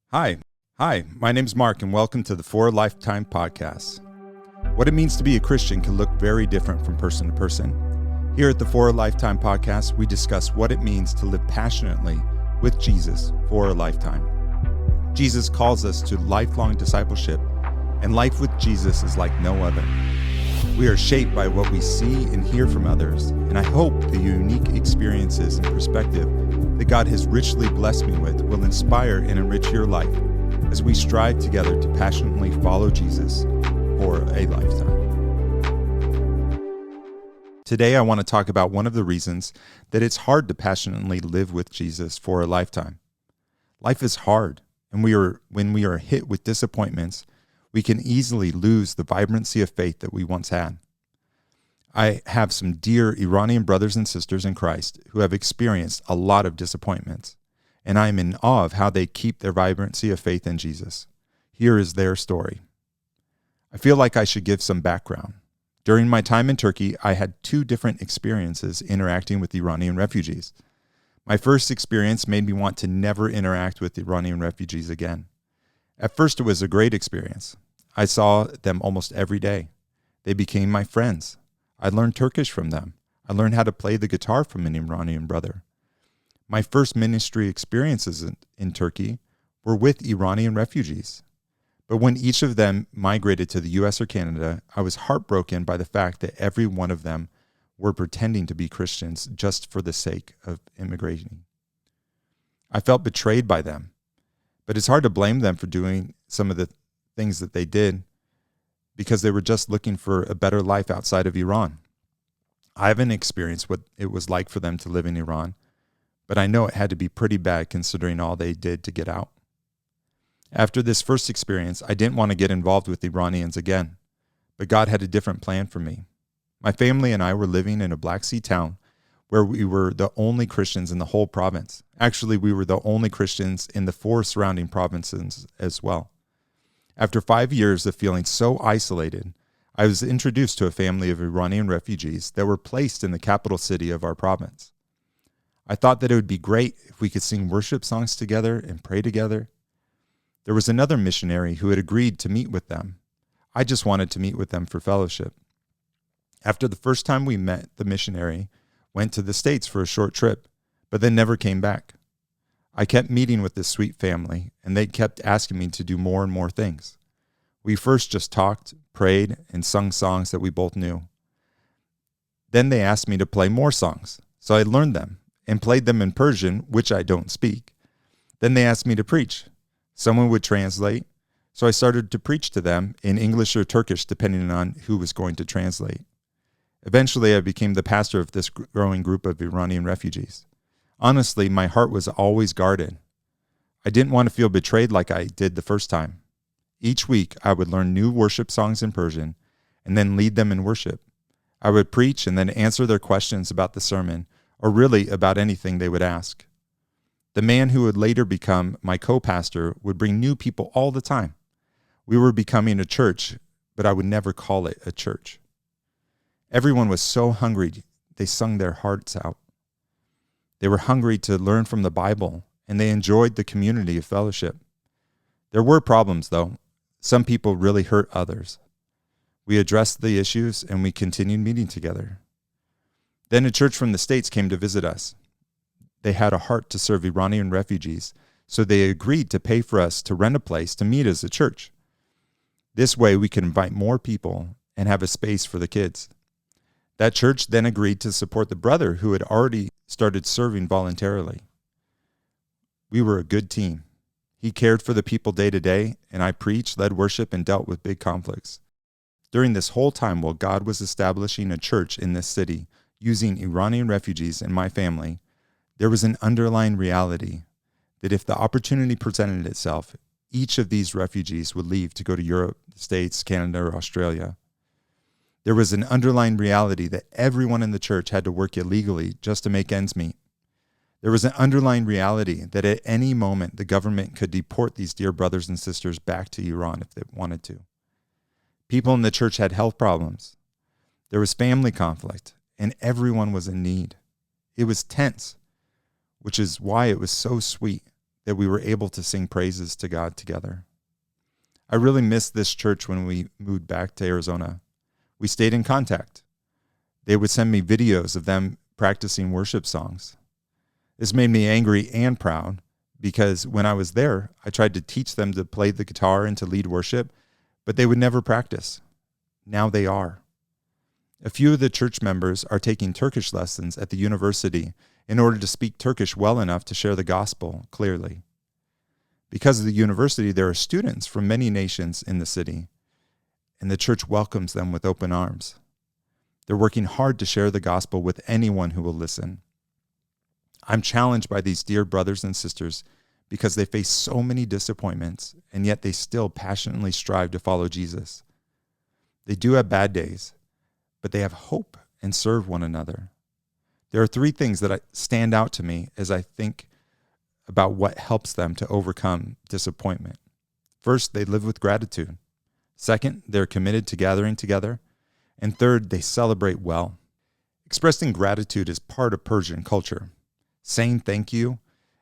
Hi. My name's Mark, and welcome to the For a Lifetime podcast. What it means to be a Christian can look very different from person to person. Here at the For a Lifetime podcast, we discuss what it means to live passionately with Jesus for a lifetime. Jesus calls us to lifelong discipleship, and life with Jesus is like no other. We are shaped by what we see and hear from others, and I hope the unique experiences and perspective that God has richly blessed me with will inspire and enrich your life as we strive together to passionately follow Jesus for a lifetime. Today, I want to talk about one of the reasons that it's hard to passionately live with Jesus for a lifetime. Life is hard, and when we are hit with disappointments, we can easily lose the vibrancy of faith that we once had. I have some dear Iranian brothers and sisters in Christ who have experienced a lot of disappointments, and I am in awe of how they keep their vibrancy of faith in Jesus. Here is their story. I feel like I should give some background. During my time in Turkey, I had two different experiences interacting with Iranian refugees. My first experience made me want to never interact with Iranian refugees again. At first, it was a great experience. I saw them almost every day. They became my friends. I learned Turkish from them. I learned how to play the guitar from an Iranian brother. My first ministry experiences in Turkey were with Iranian refugees. But when each of them migrated to the U.S. or Canada, I was heartbroken by the fact that every one of them were pretending to be Christians just for the sake of immigrating. I felt betrayed by them. But it's hard to blame them for doing some of the things that they did because they were just looking for a better life outside of Iran. I haven't experienced what it was like for them to live in Iran, but I know it had to be pretty bad considering all they did to get out. After this first experience, I didn't want to get involved with Iranians again, but God had a different plan for me. My family and I were living in a Black Sea town where we were the only Christians in the whole province. Actually, we were the only Christians in the 4 surrounding provinces as well. After 5 years of feeling so isolated, I was introduced to a family of Iranian refugees that were placed in the capital city of our province. I thought that it would be great if we could sing worship songs together and pray together. There was another missionary who had agreed to meet with them. I just wanted to meet with them for fellowship. After the first time we met, the missionary went to the States for a short trip, but then never came back. I kept meeting with this sweet family, and they kept asking me to do more and more things. We first just talked, prayed, and sung songs that we both knew. Then they asked me to play more songs, so I learned them and played them in Persian, which I don't speak. Then they asked me to preach. Someone would translate, so I started to preach to them in English or Turkish, depending on who was going to translate. Eventually, I became the pastor of this growing group of Iranian refugees. Honestly, my heart was always guarded. I didn't want to feel betrayed like I did the first time. Each week, I would learn new worship songs in Persian and then lead them in worship. I would preach and then answer their questions about the sermon, or really about anything they would ask. The man who would later become my co-pastor would bring new people all the time. We were becoming a church, but I would never call it a church. Everyone was so hungry, they sung their hearts out. They were hungry to learn from the Bible, and they enjoyed the community of fellowship. There were problems, though. Some people really hurt others. We addressed the issues, and we continued meeting together. Then a church from the States came to visit us. They had a heart to serve Iranian refugees, so they agreed to pay for us to rent a place to meet as a church. This way, we could invite more people and have a space for the kids. That church then agreed to support the brother who had already started serving voluntarily. We were a good team. He cared for the people day to day, and I preached, led worship, and dealt with big conflicts. During this whole time, while God was establishing a church in this city using Iranian refugees and my family, there was an underlying reality that if the opportunity presented itself, each of these refugees would leave to go to Europe, the States, Canada, or Australia. There was an underlying reality that everyone in the church had to work illegally just to make ends meet. There was an underlying reality that at any moment the government could deport these dear brothers and sisters back to Iran if they wanted to. People in the church had health problems. There was family conflict, and everyone was in need. It was tense, which is why it was so sweet that we were able to sing praises to God together. I really missed this church when we moved back to Arizona. We stayed in contact. They would send me videos of them practicing worship songs. This made me angry and proud because when I was there, I tried to teach them to play the guitar and to lead worship, but they would never practice. Now they are. A few of the church members are taking Turkish lessons at the university in order to speak Turkish well enough to share the gospel clearly. Because of the university, there are students from many nations in the city, and the church welcomes them with open arms. They're working hard to share the gospel with anyone who will listen. I'm challenged by these dear brothers and sisters because they face so many disappointments, and yet they still passionately strive to follow Jesus. They do have bad days, but they have hope and serve one another. There are 3 things that stand out to me as I think about what helps them to overcome disappointment. First, they live with gratitude. Second, they're committed to gathering together. And third, they celebrate well. Expressing gratitude is part of Persian culture. Saying thank you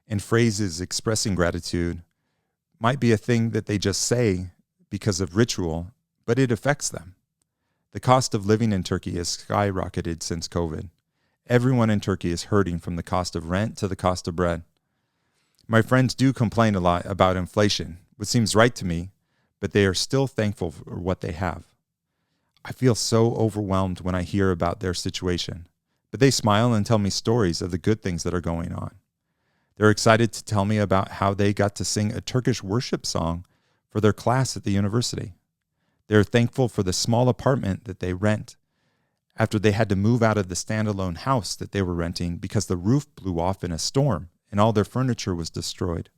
and phrases expressing gratitude might be a thing that they just say because of ritual, but it affects them. The cost of living in Turkey has skyrocketed since COVID. Everyone in Turkey is hurting from the cost of rent to the cost of bread. My friends do complain a lot about inflation, which seems right to me, but they are still thankful for what they have. I feel so overwhelmed when I hear about their situation, but they smile and tell me stories of the good things that are going on. They're excited to tell me about how they got to sing a Turkish worship song for their class at the university. They're thankful for the small apartment that they rent after they had to move out of the standalone house that they were renting because the roof blew off in a storm and all their furniture was destroyed.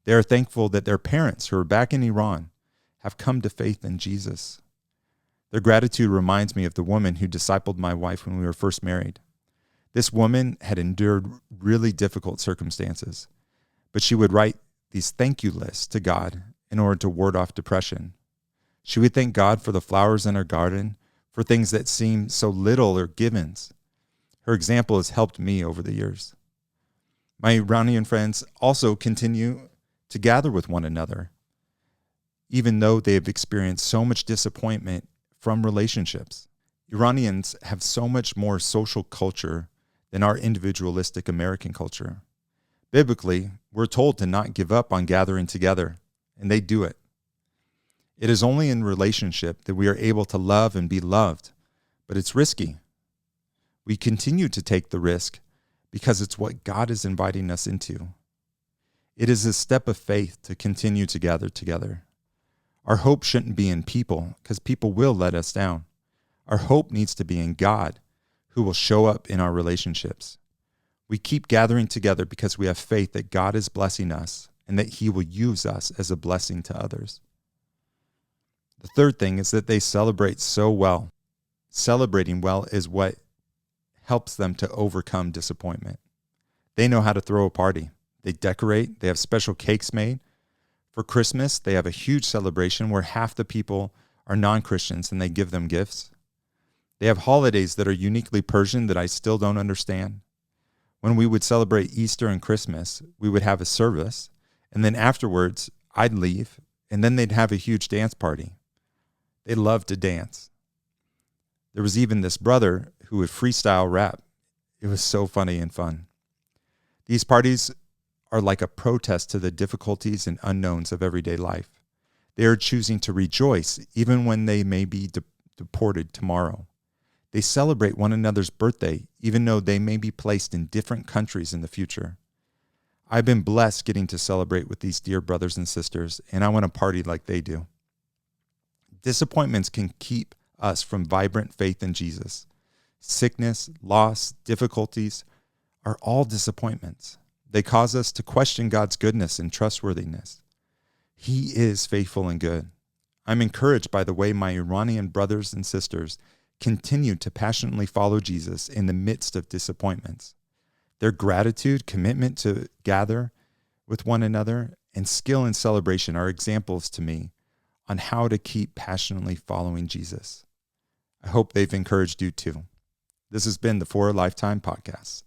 They are thankful that their parents, who are back in Iran, have come to faith in Jesus. Their gratitude reminds me of the woman who discipled my wife when we were first married. This woman had endured really difficult circumstances, but she would write these thank you lists to God in order to ward off depression. She would thank God for the flowers in her garden, for things that seemed so little or givens. Her example has helped me over the years. My Iranian friends also continue to gather with one another, even though they have experienced so much disappointment from relationships. Iranians have so much more social culture than our individualistic American culture. Biblically, we're told to not give up on gathering together, and they do it. It is only in relationship that we are able to love and be loved, but it's risky. We continue to take the risk because it's what God is inviting us into. It is a step of faith to continue to gather together. Our hope shouldn't be in people, because people will let us down. Our hope needs to be in God, who will show up in our relationships. We keep gathering together because we have faith that God is blessing us and that He will use us as a blessing to others. The third thing is that they celebrate so well. Celebrating well is what helps them to overcome disappointment. They know how to throw a party. They decorate. They have special cakes made. For Christmas, they have a huge celebration where half the people are non-Christians and they give them gifts. They have holidays that are uniquely Persian that I still don't understand. When we would celebrate Easter and Christmas, we would have a service, and then afterwards, I'd leave, and then they'd have a huge dance party. They love to dance. There was even this brother who would freestyle rap. It was so funny and fun. These parties are like a protest to the difficulties and unknowns of everyday life. They are choosing to rejoice even when they may be deported tomorrow. They celebrate one another's birthday even though they may be placed in different countries in the future. I've been blessed getting to celebrate with these dear brothers and sisters, and I want to party like they do. Disappointments can keep us from vibrant faith in Jesus. Sickness, loss, difficulties are all disappointments. They cause us to question God's goodness and trustworthiness. He is faithful and good. I'm encouraged by the way my Iranian brothers and sisters continue to passionately follow Jesus in the midst of disappointments. Their gratitude, commitment to gather with one another, and skill in celebration are examples to me on how to keep passionately following Jesus. I hope they've encouraged you too. This has been the For a Lifetime podcast.